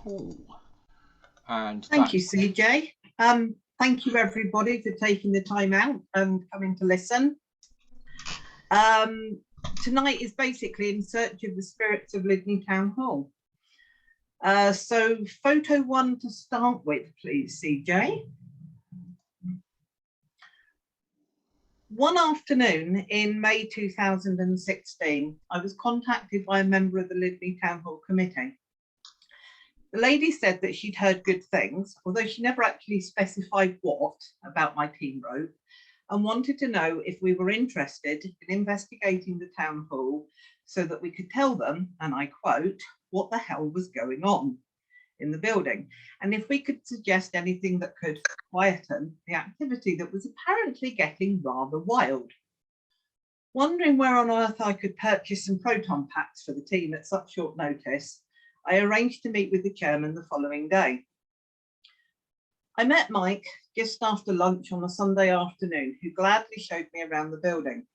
Cool. And thank you, CJ. Thank you, everybody, for taking the time out and coming to listen. Tonight is basically in search of the spirits of Lydney Town Hall. So photo one to start with, please, CJ. One afternoon in May 2016, I was contacted by a member of the Lydney Town Hall Committee. The lady said that she'd heard good things, although she never actually specified what about my team rope, and wanted to know if we were interested in investigating the town hall so that we could tell them, and I quote, what the hell was going on in the building, and if we could suggest anything that could quieten the activity that was apparently getting rather wild. Wondering where on earth I could purchase some proton packs for the team at such short notice, I arranged to meet with the chairman the following day. I met Mike just after lunch on a Sunday afternoon, who gladly showed me around the building.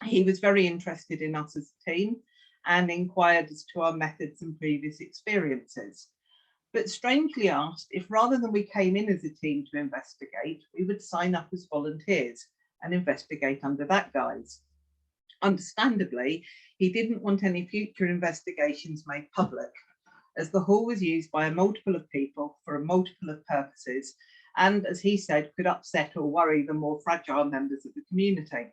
He was very interested in us as a team and inquired as to our methods and previous experiences, but strangely asked if rather than we came in as a team to investigate, we would sign up as volunteers and investigate under that guise. Understandably, he didn't want any future investigations made public, as the hall was used by a multiple of people for a multiple of purposes, and as he said, could upset or worry the more fragile members of the community.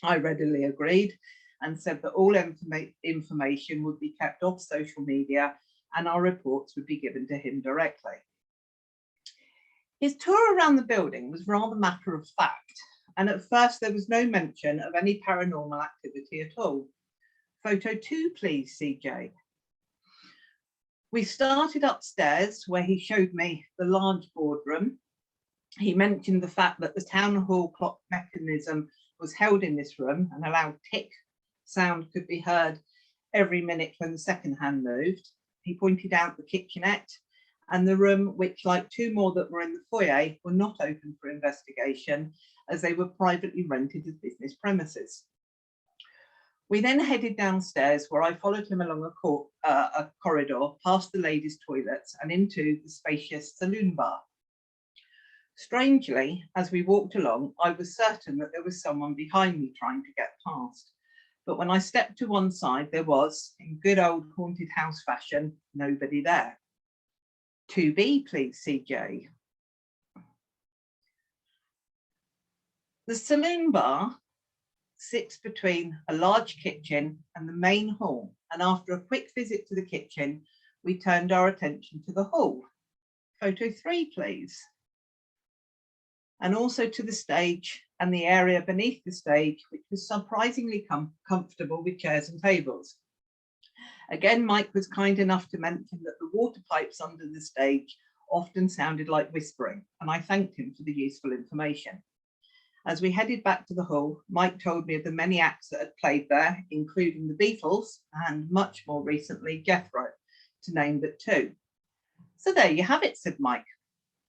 I readily agreed and said that all information would be kept off social media and our reports would be given to him directly. His tour around the building was rather matter of fact, and at first there was no mention of any paranormal activity at all. Photo 2, please, CJ. We started upstairs where he showed me the large boardroom. He mentioned the fact that the town hall clock mechanism was held in this room and a loud tick sound could be heard every minute when the second hand moved. He pointed out the kitchenette and the room, which, like two more that were in the foyer, were not open for investigation as they were privately rented as business premises. We then headed downstairs, where I followed him along a corridor past the ladies' toilets and into the spacious saloon bar. Strangely, as we walked along, I was certain that there was someone behind me trying to get past. But when I stepped to one side, there was, in good old haunted house fashion, nobody there. 2B, please, CJ. The saloon bar sits between a large kitchen and the main hall, and after a quick visit to the kitchen, we turned our attention to the hall. Photo 3, please. And also to the stage and the area beneath the stage, which was surprisingly comfortable with chairs and tables. Again, Mike was kind enough to mention that the water pipes under the stage often sounded like whispering, and I thanked him for the useful information. As we headed back to the hall, Mike told me of the many acts that had played there, including the Beatles and much more recently Jethro, to name but two. So there you have it, said Mike.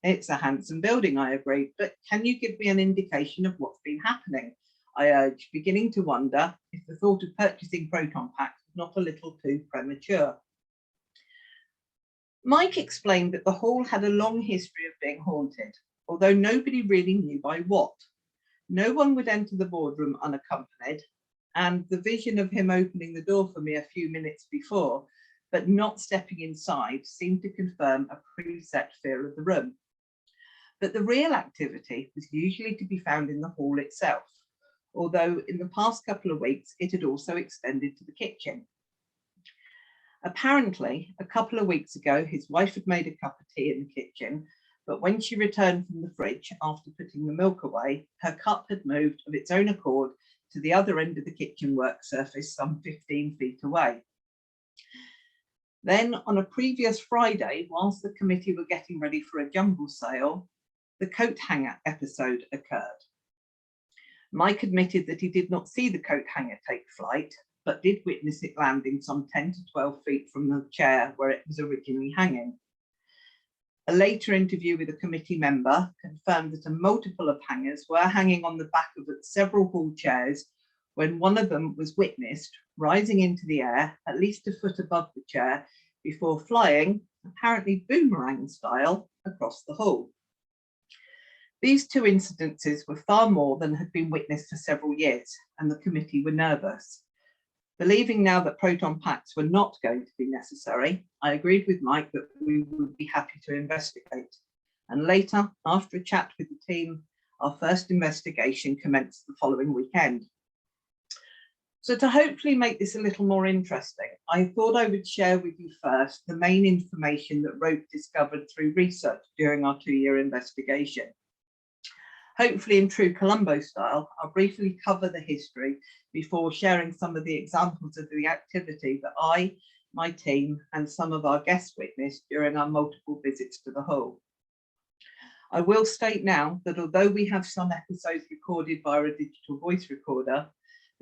It's a handsome building, I agreed, but can you give me an indication of what's been happening? I urged, beginning to wonder if the thought of purchasing proton packs was not a little too premature. Mike explained that the hall had a long history of being haunted, although nobody really knew by what. No one would enter the boardroom unaccompanied, and the vision of him opening the door for me a few minutes before, but not stepping inside, seemed to confirm a preset fear of the room. But the real activity was usually to be found in the hall itself, although in the past couple of weeks, it had also extended to the kitchen. Apparently, a couple of weeks ago, his wife had made a cup of tea in the kitchen, but when she returned from the fridge after putting the milk away, her cup had moved of its own accord to the other end of the kitchen work surface, some 15 feet away. Then, on a previous Friday, whilst the committee were getting ready for a jumble sale, the coat hanger episode occurred. Mike admitted that he did not see the coat hanger take flight, but did witness it landing some 10 to 12 feet from the chair where it was originally hanging. A later interview with a committee member confirmed that a multiple of hangers were hanging on the back of several hall chairs when one of them was witnessed rising into the air at least a foot above the chair before flying apparently boomerang style, across the hall. These two incidences were far more than had been witnessed for several years, and the committee were nervous. Believing now that proton packs were not going to be necessary, I agreed with Mike that we would be happy to investigate. And later, after a chat with the team, our first investigation commenced the following weekend. So to hopefully make this a little more interesting, I thought I would share with you first the main information that Rope discovered through research during our 2-year investigation. Hopefully in true Columbo style, I'll briefly cover the history before sharing some of the examples of the activity that I, my team, and some of our guests witnessed during our multiple visits to the hall. I will state now that although we have some episodes recorded via a digital voice recorder,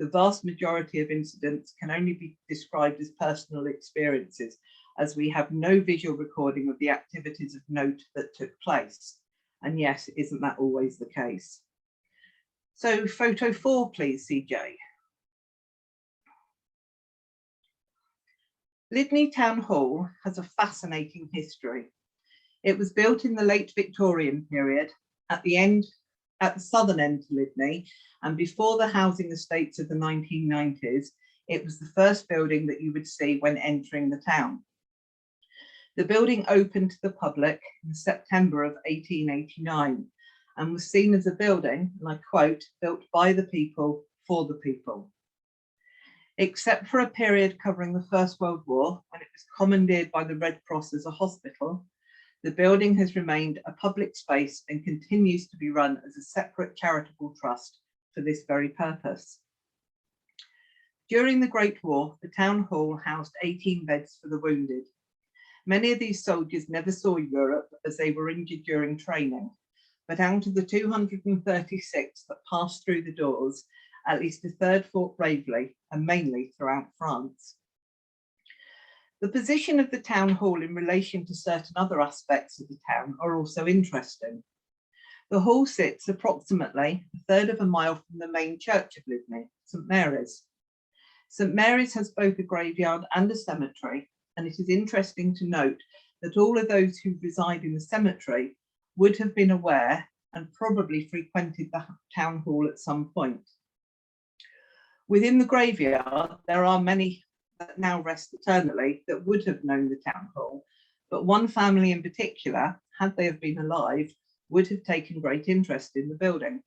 the vast majority of incidents can only be described as personal experiences, as we have no visual recording of the activities of note that took place. And yes, isn't that always the case? So photo 4, please, CJ. Lydney Town Hall has a fascinating history. It was built in the late Victorian period at the southern end to Lydney, and before the housing estates of the 1990s, it was the first building that you would see when entering the town. The building opened to the public in September of 1889 and was seen as a building, and I quote, built by the people for the people. Except for a period covering the First World War, when it was commandeered by the Red Cross as a hospital, the building has remained a public space and continues to be run as a separate charitable trust for this very purpose. During the Great War, the town hall housed 18 beds for the wounded. Many of these soldiers never saw Europe as they were injured during training, but out of the 236 that passed through the doors, at least a third fought bravely, and mainly throughout France. The position of the town hall in relation to certain other aspects of the town are also interesting. The hall sits approximately a third of a mile from the main church of Lydney, St Mary's. St Mary's has both a graveyard and a cemetery, and it is interesting to note that all of those who reside in the cemetery would have been aware and probably frequented the town hall at some point. Within the graveyard, there are many that now rest eternally that would have known the town hall, but one family in particular, had they have been alive, would have taken great interest in the building.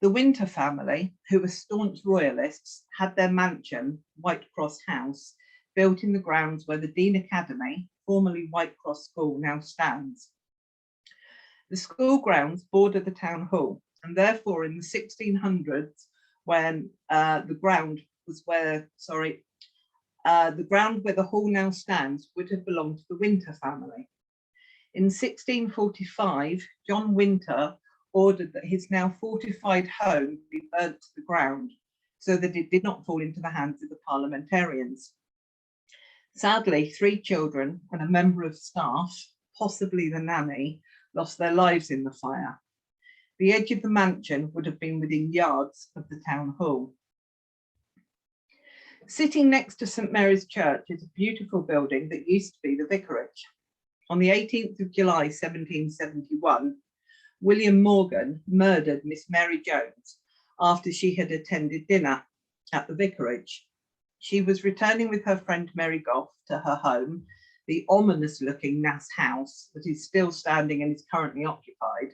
The Winter family, who were staunch royalists, had their mansion, White Cross House, built in the grounds where the Dean Academy, formerly White Cross School, now stands. The school grounds border the town hall, and therefore in the 1600s, when the ground where the hall now stands would have belonged to the Winter family. In 1645, John Winter ordered that his now fortified home be burnt to the ground so that it did not fall into the hands of the parliamentarians. Sadly, 3 children and a member of staff, possibly the nanny, lost their lives in the fire. The edge of the mansion would have been within yards of the town hall. Sitting next to St Mary's Church is a beautiful building that used to be the vicarage. On the 18th of July 1771, William Morgan murdered Miss Mary Jones after she had attended dinner at the vicarage. She was returning with her friend Mary Goff to her home, the ominous-looking Nass house that is still standing and is currently occupied,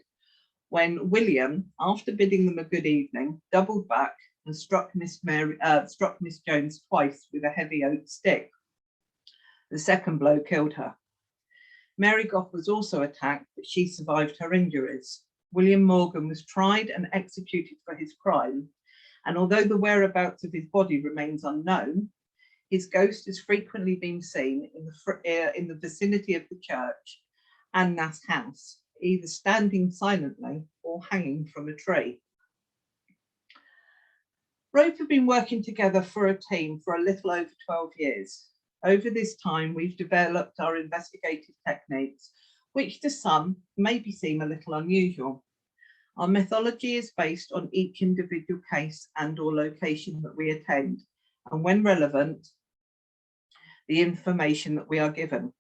when William, after bidding them a good evening, doubled back and struck Miss Jones twice with a heavy oak stick. The second blow killed her. Mary Goff was also attacked, but she survived her injuries. William Morgan was tried and executed for his crime, and although the whereabouts of his body remains unknown, his ghost has frequently been seen in the vicinity of the church and Nass house, either standing silently or hanging from a tree. Rope have been working together for a team for a little over 12 years. Over this time, we've developed our investigative techniques, which to some maybe seem a little unusual. Our methodology is based on each individual case and or location that we attend, and when relevant, the information that we are given.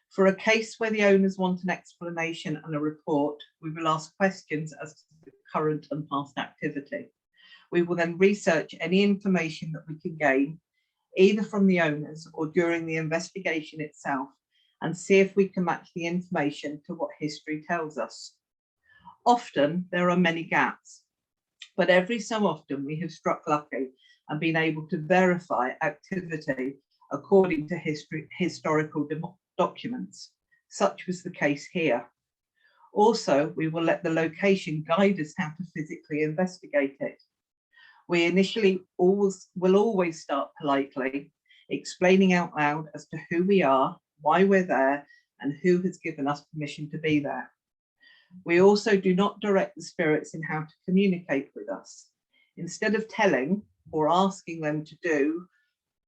For a case where the owners want an explanation and a report, we will ask questions as to the current and past activity. We will then research any information that we can gain, either from the owners or during the investigation itself, and see if we can match the information to what history tells us. Often there are many gaps, but every so often we have struck lucky and been able to verify activity according to historical documents. Such was the case here. Also, we will let the location guide us how to physically investigate it. We initially will always start politely, explaining out loud as to who we are, why we're there, and who has given us permission to be there. We also do not direct the spirits in how to communicate with us. Instead of telling or asking them to do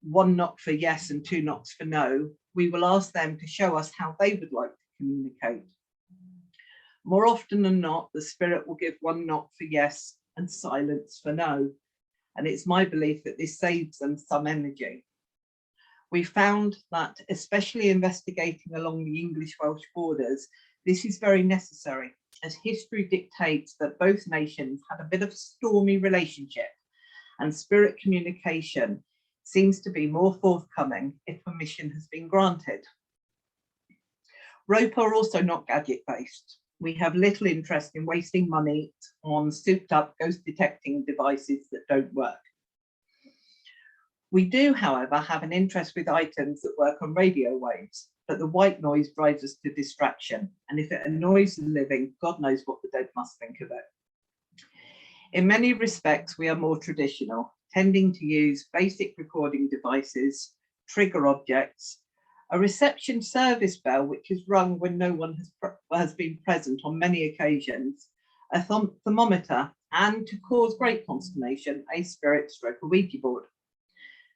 1 knock for yes and 2 knocks for no, we will ask them to show us how they would like to communicate. More often than not, the spirit will give 1 knock for yes and silence for no. And it's my belief that this saves them some energy. We found that, especially investigating along the English-Welsh borders, this is very necessary, as history dictates that both nations had a bit of a stormy relationship, and spirit communication seems to be more forthcoming if permission has been granted. Rope are also not gadget-based. We have little interest in wasting money on souped-up ghost detecting devices that don't work. We do, however, have an interest with items that work on radio waves, but the white noise drives us to distraction, and if it annoys the living, God knows what the dead must think of it. In many respects, we are more traditional, tending to use basic recording devices, trigger objects, a reception service bell, which is rung when no one has been present on many occasions, a thermometer, and, to cause great consternation, a spirit stroke a Ouija board.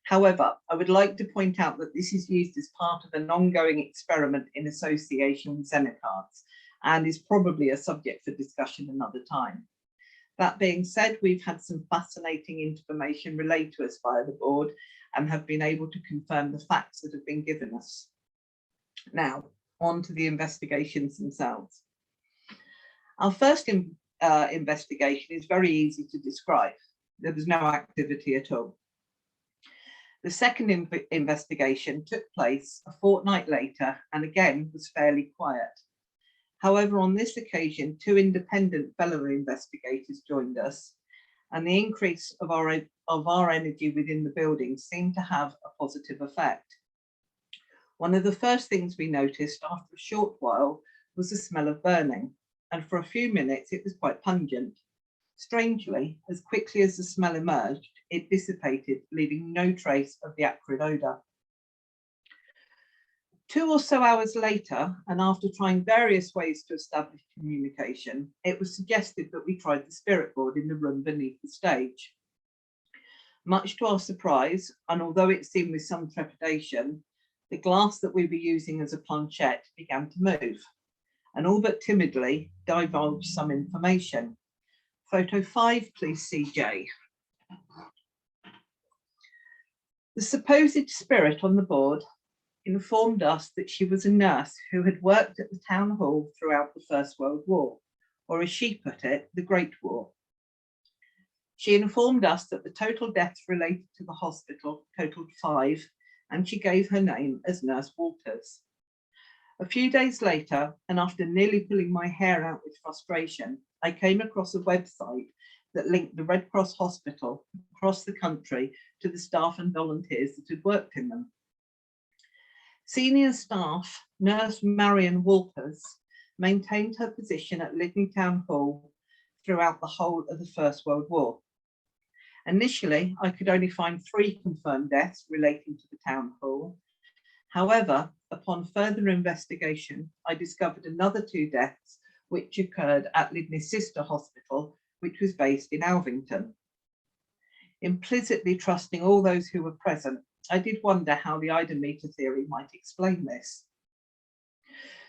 However, I would like to point out that this is used as part of an ongoing experiment in association with Xenocards, and is probably a subject for discussion another time. That being said, we've had some fascinating information relayed to us via the board and have been able to confirm the facts that have been given us. Now, on to the investigations themselves. Our first investigation is very easy to describe. There was no activity at all. The second investigation took place a fortnight later and again was fairly quiet. However, on this occasion, 2 independent fellow investigators joined us, and the increase of our energy within the building seemed to have a positive effect. One of the first things we noticed after a short while was the smell of burning, and for a few minutes it was quite pungent. Strangely, as quickly as the smell emerged, it dissipated, leaving no trace of the acrid odour. 2 or so hours later, and after trying various ways to establish communication, it was suggested that we tried the spirit board in the room beneath the stage. Much to our surprise, and although it seemed with some trepidation, the glass that we were using as a planchette began to move, and all but timidly divulged some information. Photo 5, please, CJ. The supposed spirit on the board informed us that she was a nurse who had worked at the town hall throughout the First World War, or as she put it, the Great War. She informed us that the total deaths related to the hospital totaled 5, and she gave her name as Nurse Walters. A few days later, and after nearly pulling my hair out with frustration, I came across a website that linked the Red Cross hospital across the country to the staff and volunteers that had worked in them. Senior staff, Nurse Marion Walters, maintained her position at Lydney Town Hall throughout the whole of the First World War. Initially, I could only find 3 confirmed deaths relating to the town hall. However, upon further investigation, I discovered another 2 deaths which occurred at Lydney's sister hospital, which was based in Alvington. Implicitly trusting all those who were present, I did wonder how the eidometer theory might explain this.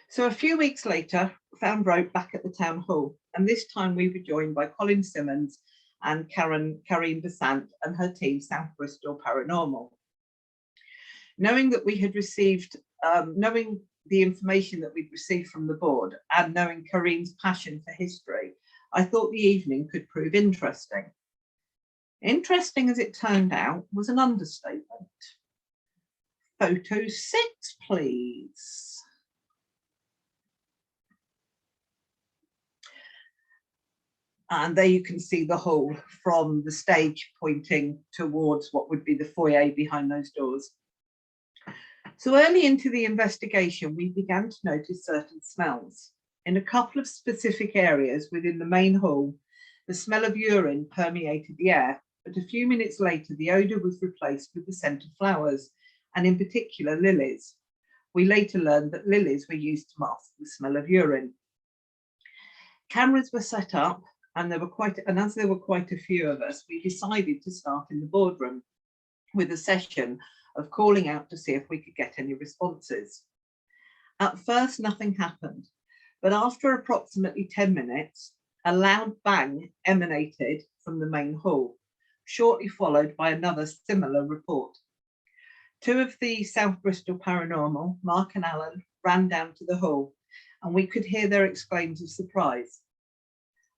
So a few weeks later, found Rope back at the town hall, and this time we were joined by Colin Simmons and Karine Besant and her team, South Bristol Paranormal. Knowing the information that we'd received from the board and knowing Kareen's passion for history, I thought the evening could prove interesting. Interesting, as it turned out, was an understatement. Photo 6, please. And there you can see the hall from the stage pointing towards what would be the foyer behind those doors. So early into the investigation, we began to notice certain smells. In a couple of specific areas within the main hall, the smell of urine permeated the air, but a few minutes later, the odour was replaced with the scent of flowers, and in particular, lilies. We later learned that lilies were used to mask the smell of urine. Cameras were set up, and as there were quite a few of us, we decided to start in the boardroom with a session of calling out to see if we could get any responses. At first, nothing happened, but after approximately 10 minutes, a loud bang emanated from the main hall, shortly followed by another similar report. Two of the South Bristol Paranormal, Mark and Alan, ran down to the hall, and we could hear their exclaims of surprise.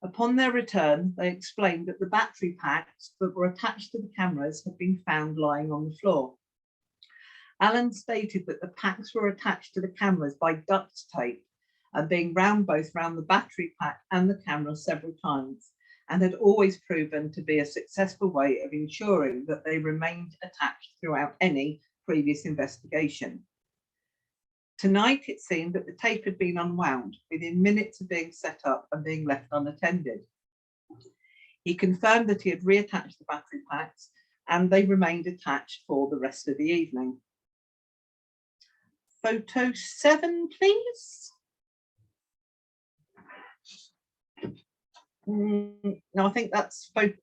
Upon their return, they explained that the battery packs that were attached to the cameras had been found lying on the floor. Alan stated that the packs were attached to the cameras by duct tape and being both round the battery pack and the camera several times, and had always proven to be a successful way of ensuring that they remained attached throughout any previous investigation. Tonight, it seemed that the tape had been unwound within minutes of being set up and being left unattended. He confirmed that he had reattached the battery packs and they remained attached for the rest of the evening. Photo 7, please. No, I think that's photo.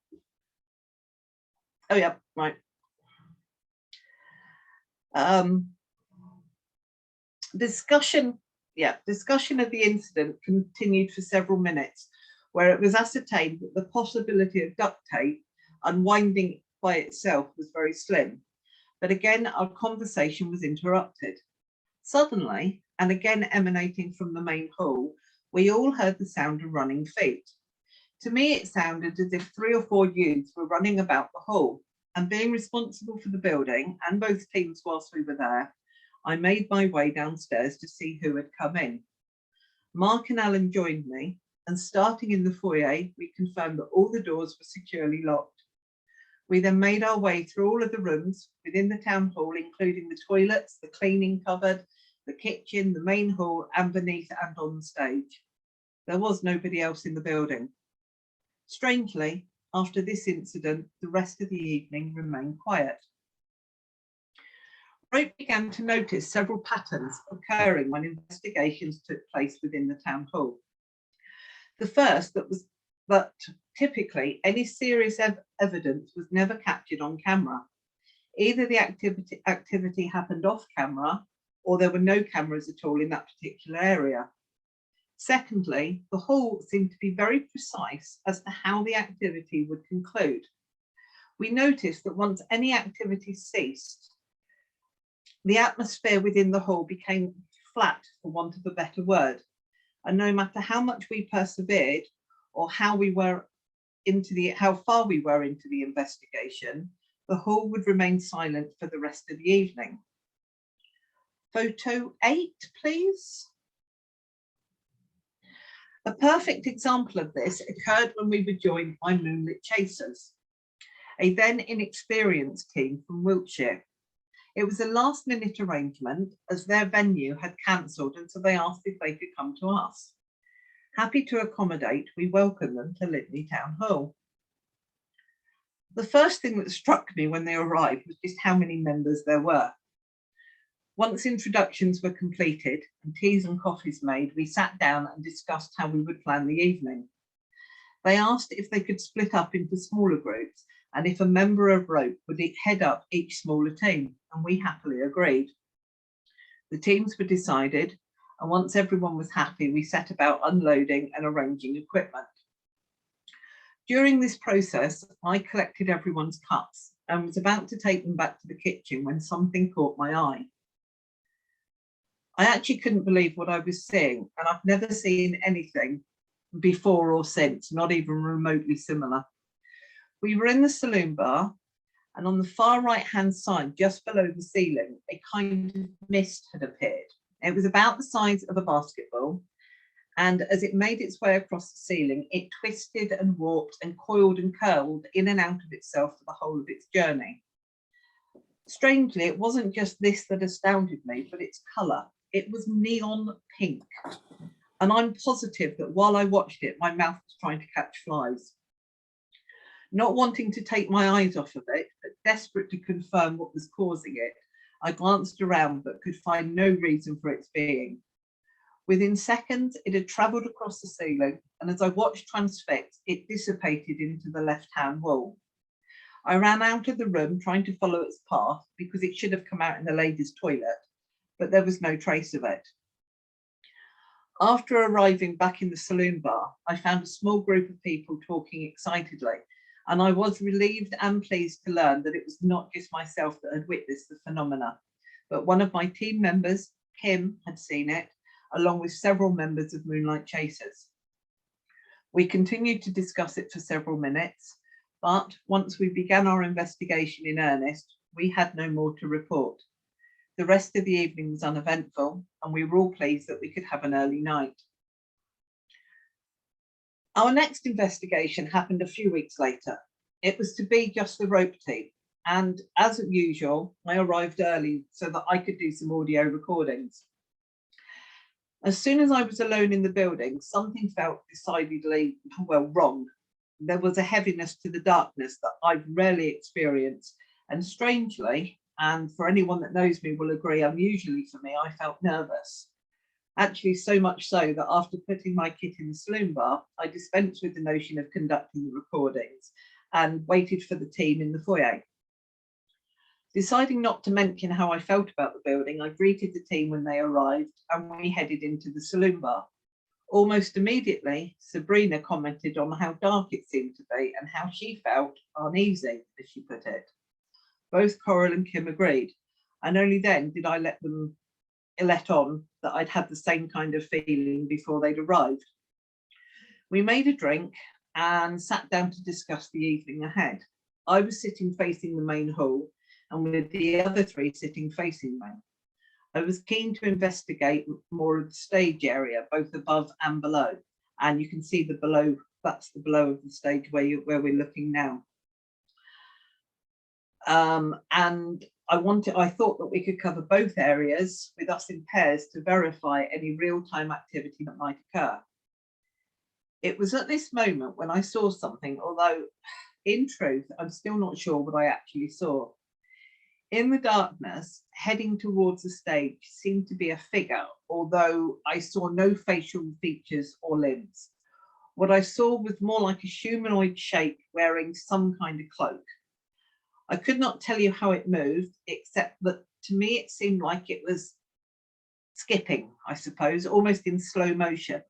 Oh yeah, right. Discussion of the incident continued for several minutes, where it was ascertained that the possibility of duct tape unwinding by itself was very slim. But again, our conversation was interrupted. Suddenly, and again emanating from the main hall, we all heard the sound of running feet. To me, it sounded as if 3 or 4 youths were running about the hall, and being responsible for the building and both teams whilst we were there, I made my way downstairs to see who had come in. Mark and Alan joined me, and starting in the foyer, we confirmed that all the doors were securely locked. We then made our way through all of the rooms within the town hall, including the toilets, the cleaning cupboard, the kitchen, the main hall, and beneath and on the stage. There was nobody else in the building. Strangely, after this incident, the rest of the evening remained quiet. Rope began to notice several patterns occurring when investigations took place within the town hall. The first was that typically any serious evidence was never captured on camera. Either the activity happened off camera, or there were no cameras at all in that particular area. Secondly, the hall seemed to be very precise as to how the activity would conclude. We noticed that once any activity ceased, the atmosphere within the hall became flat, for want of a better word, and no matter how much we persevered or how far we were into the investigation, the hall would remain silent for the rest of the evening. Photo 8, please. A perfect example of this occurred when we were joined by Moonlit Chasers, a then inexperienced team from Wiltshire. It was a last-minute arrangement as their venue had cancelled, and so they asked if they could come to us. Happy to accommodate, we welcomed them to Lydney Town Hall. The first thing that struck me when they arrived was just how many members there were. Once introductions were completed and teas and coffees made, we sat down and discussed how we would plan the evening. They asked if they could split up into smaller groups and if a member of Rope would head up each smaller team, and we happily agreed. The teams were decided, and once everyone was happy, we set about unloading and arranging equipment. During this process, I collected everyone's cups and was about to take them back to the kitchen when something caught my eye. I actually couldn't believe what I was seeing, and I've never seen anything before or since, not even remotely similar. We were in the saloon bar, and on the far right-hand side, just below the ceiling, a kind of mist had appeared. It was about the size of a basketball, and as it made its way across the ceiling, it twisted and warped and coiled and curled in and out of itself for the whole of its journey. Strangely, it wasn't just this that astounded me, but its colour. It was neon pink. And I'm positive that while I watched it, my mouth was trying to catch flies. Not wanting to take my eyes off of it, but desperate to confirm what was causing it, I glanced around but could find no reason for its being. Within seconds, it had travelled across the ceiling, and as I watched transfixed, it dissipated into the left-hand wall. I ran out of the room trying to follow its path because it should have come out in the ladies' toilet, but there was no trace of it. After arriving back in the saloon bar, I found a small group of people talking excitedly, and I was relieved and pleased to learn that it was not just myself that had witnessed the phenomena, but one of my team members, Kim, had seen it, along with several members of Moonlight Chasers. We continued to discuss it for several minutes, but once we began our investigation in earnest, we had no more to report. The rest of the evening was uneventful, and we were all pleased that we could have an early night. Our next investigation happened a few weeks later. It was to be just the rope team, and as usual, I arrived early so that I could do some audio recordings. As soon as I was alone in the building, something felt decidedly, well, wrong. There was a heaviness to the darkness that I've rarely experienced, and strangely, and for anyone that knows me will agree, unusually for me, I felt nervous. Actually, so much so that after putting my kit in the saloon bar, I dispensed with the notion of conducting the recordings and waited for the team in the foyer. Deciding not to mention how I felt about the building, I greeted the team when they arrived and we headed into the saloon bar. Almost immediately, Sabrina commented on how dark it seemed to be and how she felt uneasy, as she put it. Both Coral and Kim agreed, and only then did I let on that I'd had the same kind of feeling before they'd arrived. We made a drink and sat down to discuss the evening ahead. I was sitting facing the main hall, and with the other three sitting facing me. I was keen to investigate more of the stage area, both above and below. And you can see the below, that's the below of the stage where we're looking now. And I thought that we could cover both areas with us in pairs to verify any real-time activity that might occur. It was at this moment when I saw something, although in truth, I'm still not sure what I actually saw. In the darkness, heading towards the stage seemed to be a figure, although I saw no facial features or limbs. What I saw was more like a humanoid shape wearing some kind of cloak. I could not tell you how it moved, except that to me it seemed like it was skipping, I suppose, almost in slow motion.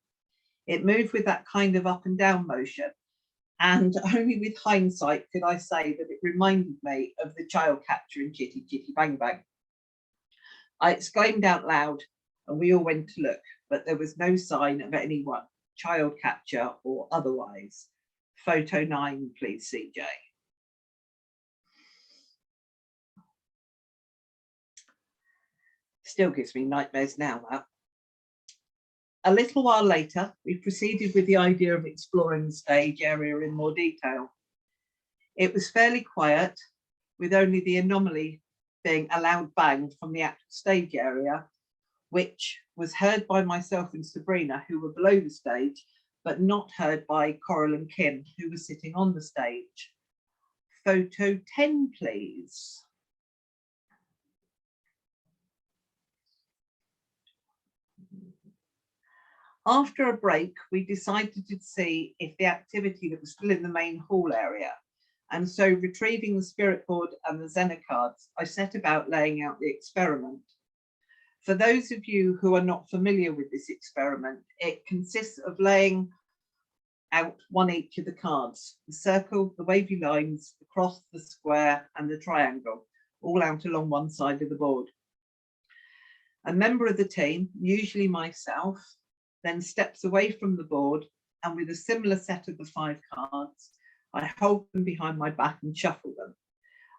It moved with that kind of up and down motion. And only with hindsight could I say that it reminded me of the child catcher in Chitty Chitty Bang Bang. I exclaimed out loud and we all went to look, but there was no sign of anyone, child catcher or otherwise. Photo 9, please, CJ. Still gives me nightmares now, that. A little while later, we proceeded with the idea of exploring the stage area in more detail. It was fairly quiet, with only the anomaly being a loud bang from the actual stage area, which was heard by myself and Sabrina, who were below the stage, but not heard by Coral and Kim, who were sitting on the stage. Photo 10, please. After a break, we decided to see if the activity that was still in the main hall area. And so retrieving the spirit board and the Zener cards, I set about laying out the experiment. For those of you who are not familiar with this experiment, it consists of laying out one each of the cards, the circle, the wavy lines, the cross, the square, and the triangle, all out along one side of the board. A member of the team, usually myself, then steps away from the board, and with a similar set of the 5 cards, I hold them behind my back and shuffle them.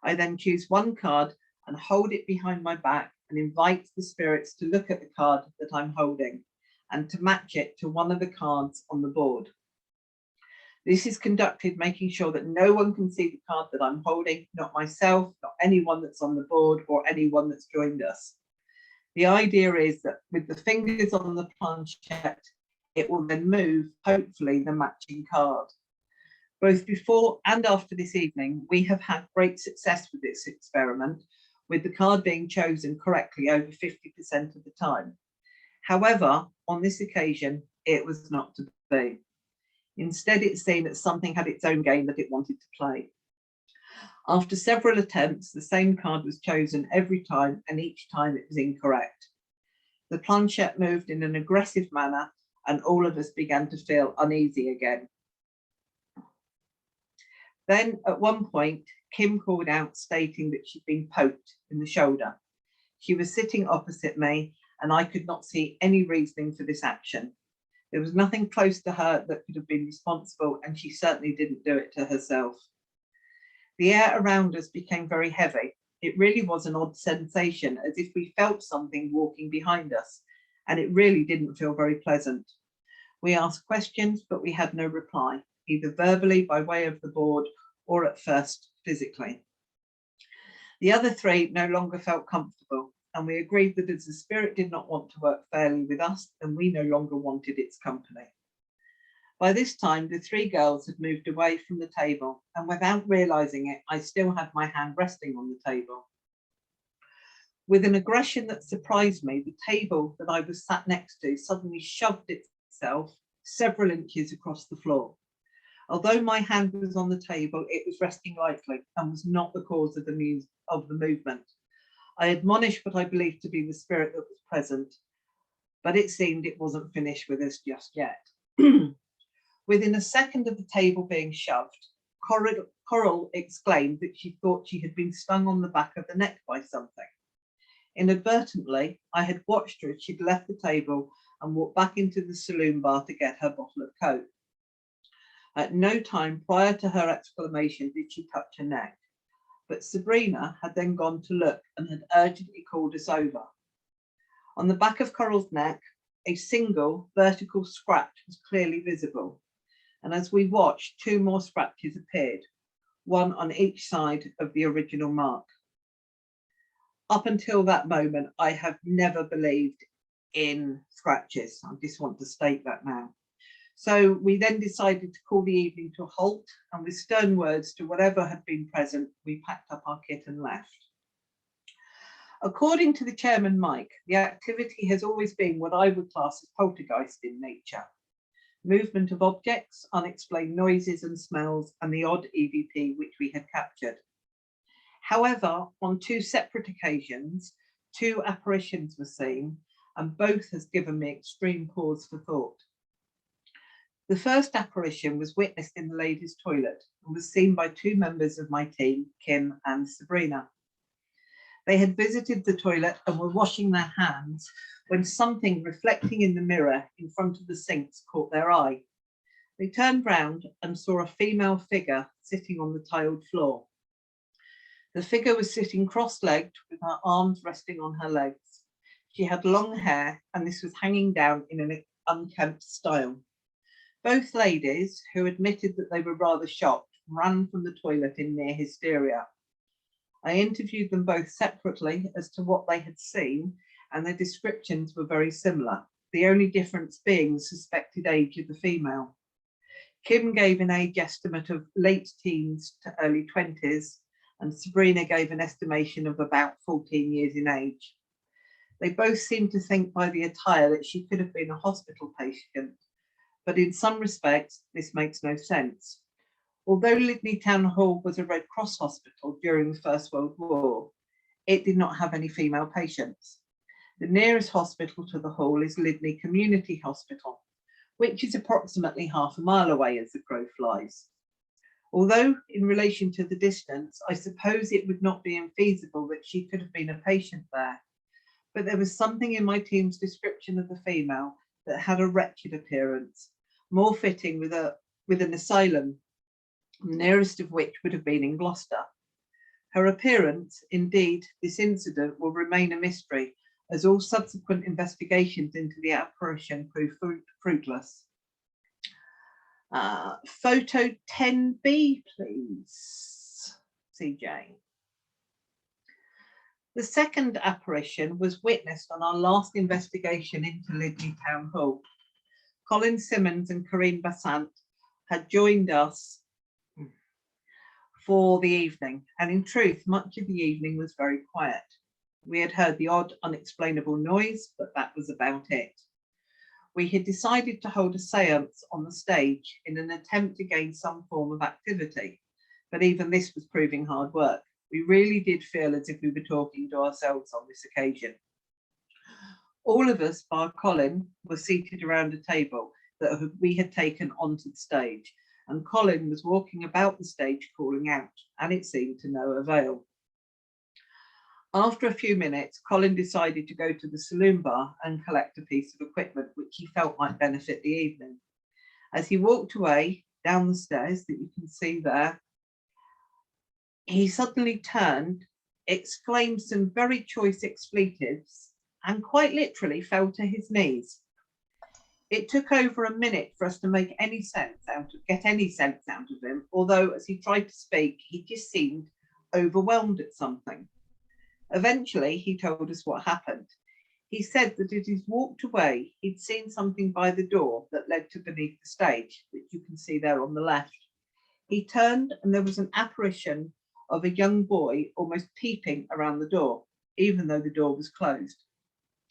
I then choose one card and hold it behind my back and invite the spirits to look at the card that I'm holding and to match it to one of the cards on the board. This is conducted making sure that no one can see the card that I'm holding, not myself, not anyone that's on the board or anyone that's joined us. The idea is that with the fingers on the planchette, it will then move, hopefully, the matching card. Both before and after this evening, we have had great success with this experiment, with the card being chosen correctly over 50% of the time. However, on this occasion, it was not to be. Instead, it seemed that something had its own game that it wanted to play. After several attempts, the same card was chosen every time, and each time it was incorrect. The planchette moved in an aggressive manner, and all of us began to feel uneasy again. Then, at one point, Kim called out, stating that she'd been poked in the shoulder. She was sitting opposite me, and I could not see any reasoning for this action. There was nothing close to her that could have been responsible, and she certainly didn't do it to herself. The air around us became very heavy. It really was an odd sensation, as if we felt something walking behind us, and it really didn't feel very pleasant. We asked questions, but we had no reply, either verbally by way of the board or at first physically. The other 3 no longer felt comfortable, and we agreed that as the spirit did not want to work fairly with us, then we no longer wanted its company. By this time, the 3 girls had moved away from the table, and without realizing it, I still had my hand resting on the table. With an aggression that surprised me, the table that I was sat next to suddenly shoved itself several inches across the floor. Although my hand was on the table, it was resting lightly and was not the cause of the movement. I admonished what I believed to be the spirit that was present, but it seemed it wasn't finished with us just yet. Within a second of the table being shoved, Coral exclaimed that she thought she had been stung on the back of the neck by something. Inadvertently, I had watched her as she'd left the table and walked back into the saloon bar to get her bottle of Coke. At no time prior to her exclamation did she touch her neck, but Sabrina had then gone to look and had urgently called us over. On the back of Coral's neck, a single vertical scratch was clearly visible, and as we watched, 2 more scratches appeared, one on each side of the original mark. Up until that moment, I have never believed in scratches. I just want to state that now. So we then decided to call the evening to a halt, and with stern words to whatever had been present, we packed up our kit and left. According to the chairman, Mike, the activity has always been what I would class as poltergeist in nature. Movement of objects, unexplained noises and smells, and the odd EVP which we had captured. However, on 2 separate occasions, 2 apparitions were seen, and both has given me extreme pause for thought. The first apparition was witnessed in the ladies' toilet and was seen by 2 members of my team, Kim and Sabrina. They had visited the toilet and were washing their hands when something reflecting in the mirror in front of the sinks caught their eye. They turned round and saw a female figure sitting on the tiled floor. The figure was sitting cross-legged with her arms resting on her legs. She had long hair, and this was hanging down in an unkempt style. Both ladies, who admitted that they were rather shocked, ran from the toilet in near hysteria. I interviewed them both separately as to what they had seen, and their descriptions were very similar, the only difference being the suspected age of the female. Kim gave an age estimate of late teens to early 20s, and Sabrina gave an estimation of about 14 years in age. They both seemed to think by the attire that she could have been a hospital patient, but in some respects, this makes no sense. Although Lydney Townhall was a Red Cross hospital during the First World War, it did not have any female patients. The nearest hospital to the hall is Lydney Community Hospital, which is approximately half a mile away as the crow flies. Although in relation to the distance, I suppose it would not be infeasible that she could have been a patient there. but there was something in my team's description of the female that had a wretched appearance, more fitting with an asylum, the nearest of which would have been in Gloucester. Her appearance, indeed, this incident will remain a mystery, as all subsequent investigations into the apparition proved fruitless. Photo 10B, please, CJ. The second apparition was witnessed on our last investigation into Lydney Town Hall. Colin Simmons and Corinne Bassant had joined us for the evening, and in truth, much of the evening was very quiet. We had heard the odd, unexplainable noise, but that was about it. We had decided to hold a séance on the stage in an attempt to gain some form of activity, but even this was proving hard work. We really did feel as if we were talking to ourselves on this occasion. All of us, bar Colin, were seated around a table that we had taken onto the stage, and Colin was walking about the stage calling out, and it seemed to no avail. After a few minutes, Colin decided to go to the saloon bar and collect a piece of equipment which he felt might benefit the evening. As he walked away down the stairs that you can see there, he suddenly turned, exclaimed some very choice expletives, and quite literally fell to his knees. It took over a minute for us to get any sense out of him, although as he tried to speak, he just seemed overwhelmed at something. Eventually, he told us what happened. He said that as he walked away, he'd seen something by the door that led to beneath the stage, which you can see there on the left. He turned and there was an apparition of a young boy almost peeping around the door, even though the door was closed.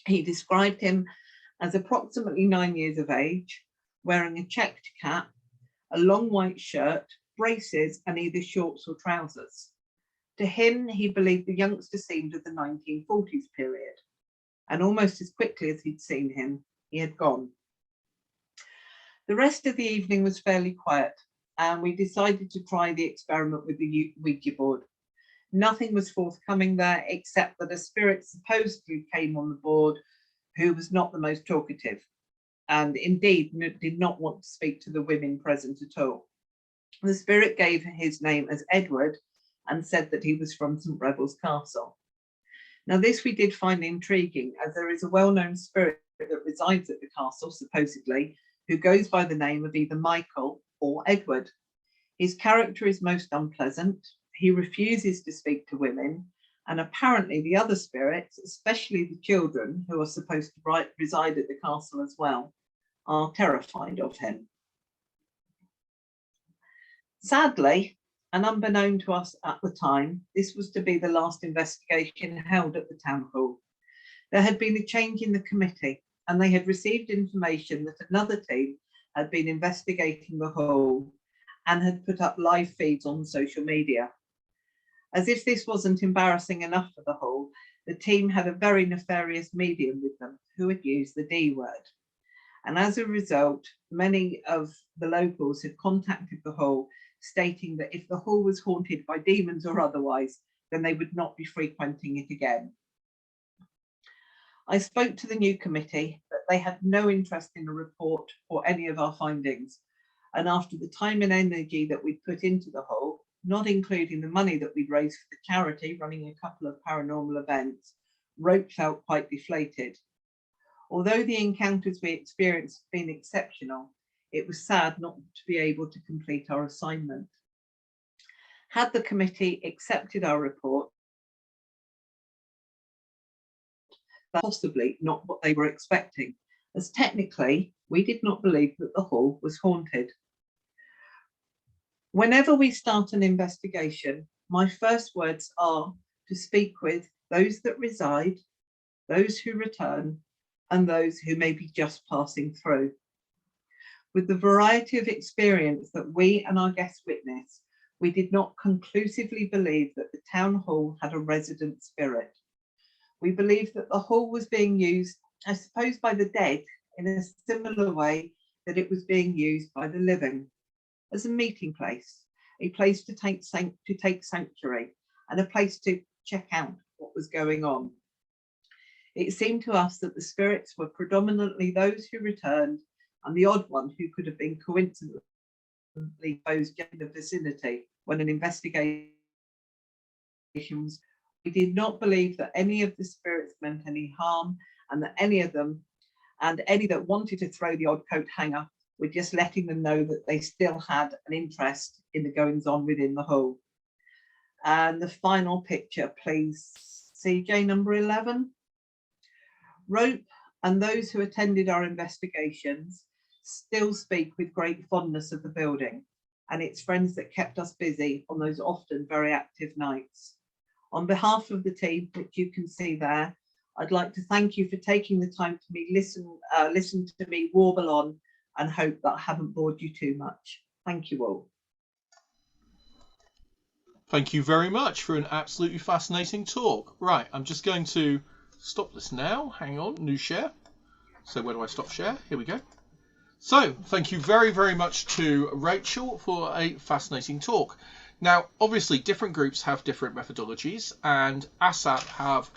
He described him as approximately 9 years of age, wearing a checked cap, a long white shirt, braces, and either shorts or trousers. To him, he believed the youngster seemed of the 1940s period, and almost as quickly as he'd seen him, he had gone. The rest of the evening was fairly quiet, and we decided to try the experiment with the Ouija board. Nothing was forthcoming there, except that a spirit supposedly came on the board who was not the most talkative, and indeed did not want to speak to the women present at all. The spirit gave his name as Edward and said that he was from St. Rebel's Castle. Now this we did find intriguing, as there is a well-known spirit that resides at the castle, supposedly, who goes by the name of either Michael or Edward. His character is most unpleasant. He refuses to speak to women, and apparently the other spirits, especially the children who are supposed to reside at the castle as well, are terrified of him. Sadly, and unbeknown to us at the time, this was to be the last investigation held at the town hall. There had been a change in the committee, and they had received information that another team had been investigating the hall and had put up live feeds on social media. As if this wasn't embarrassing enough for the hall, the team had a very nefarious medium with them who had used the D word. And as a result, many of the locals had contacted the hall, stating that if the hall was haunted by demons or otherwise, then they would not be frequenting it again. I spoke to the new committee, but they had no interest in a report or any of our findings. And after the time and energy that we'd put into the hall, not including the money that we'd raised for the charity running a couple of paranormal events, Rope felt quite deflated. Although the encounters we experienced had been exceptional, it was sad not to be able to complete our assignment. Had the committee accepted our report, possibly not what they were expecting, as technically we did not believe that the hall was haunted. Whenever we start an investigation, my first words are to speak with those that reside, those who return, and those who may be just passing through. With the variety of experience that we and our guests witnessed, we did not conclusively believe that the town hall had a resident spirit. We believed that the hall was being used, I suppose, by the dead in a similar way that it was being used by the living, as a meeting place, a place to take sanctuary, and a place to check out what was going on. It seemed to us that the spirits were predominantly those who returned, and the odd one who could have been coincidentally posed in the vicinity when an investigation was. We did not believe that any of the spirits meant any harm, and that any that wanted to throw the odd coat hanger were just letting them know that they still had an interest in the goings on within the hall. And the final picture, please, CJ number 11. Rope and those who attended our investigations still speak with great fondness of the building and its friends that kept us busy on those often very active nights. On behalf of the team, which you can see there, I'd like to thank you for taking the time to listen to me warble on, and hope that I haven't bored you too much. Thank you all. Thank you very much for an absolutely fascinating talk. Right, I'm just going to stop this now. Hang on, new share. So where do I stop share? Here we go. So thank you very, very much to Rachel for a fascinating talk. Now, obviously, different groups have different methodologies, and ASSAP have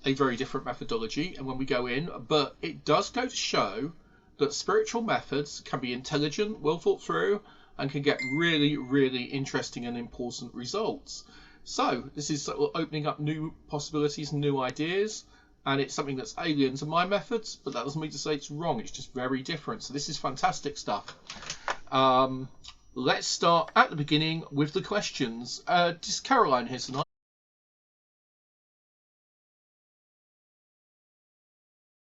a very different methodology, and when we go in, but it does go to show that spiritual methods can be intelligent, well thought through, and can get really, really interesting and important results. So this is sort of opening up new possibilities, new ideas, and it's something that's alien to my methods, but that doesn't mean to say it's wrong. It's just very different. So this is fantastic stuff. Let's start at the beginning with the questions. Is Caroline here tonight?